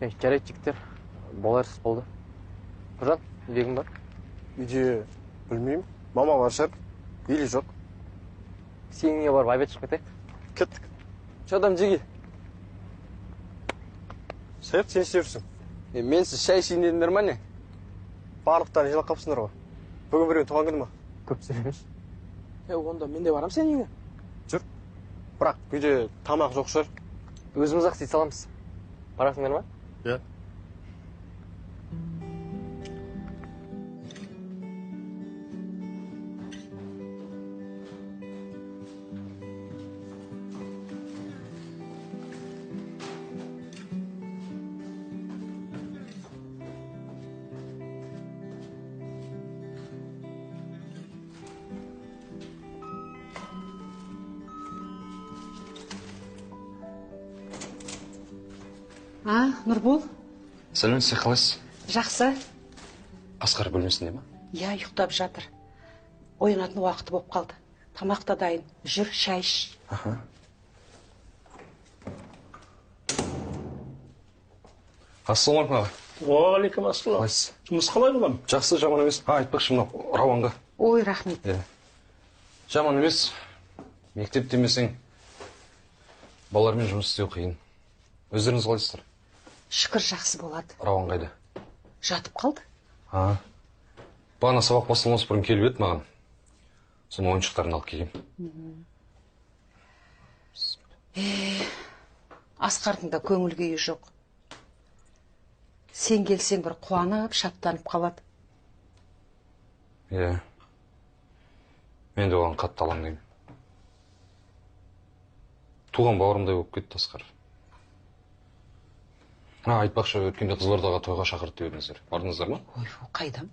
Жарайды жігіттер, боларсыз болды. Нұржан, үйдегің бар? Үйде білмеймін. Мама бар шығар. Или жоқ. Сеніңе барып обед ішіп кетейік. Кеттік. Шадам жеге. Сәйет, сен істеп Мен сіз шай ішейін дедіңдер ма не? Барлықтарын жинап қапсыңдар ғой. Бүгін біреуін туған күні ма? Көп сөйлемеш. Онда мен де барам сен үйге. Жүр. Бірақ үйде тамақ жоқ шығар. Өзіміз ақ істей саламыз. Барасыңдар ма? Иә. Нұрбол? Сәлеметсіз, қалайсыз? Жақсы. Асқар бөлмесінде ма? Иә, ұйықтап жатыр. Оянатын уақыты болып қалды. Тамақ та дайын. Жүр, шай іш. Ассалаумағалейкум аға. Уағалейкум ассалам. Қалайсыз? Жұмыс қалай болам? Жақсы, жаман емес. Айтпақшы мынау Рауанға. Ой, рахмет. Жаман емес. Мектеп демесең, балалармен жұмыс істеу қиын. Өздеріңіз қалайсыздар? Шүкір жақсы болады. Рауан қайда? Жатып қалды. Бағана сабақ басталмас бұрын келіп еді маған. Соның ойыншықтарын алып келгем. Асқардың да көңіл күйі жоқ. Сен келсең бір қуанып, шаттанып қалады. Иә. Мен де оған қатты алаңдаймын. Туған бауырымдай болып кетті Асқар. Айтпақшы, өткенде Қызылордаға тойға шақырды деп едіңіздер. Бардыңыздар ма? Ой, қайдам?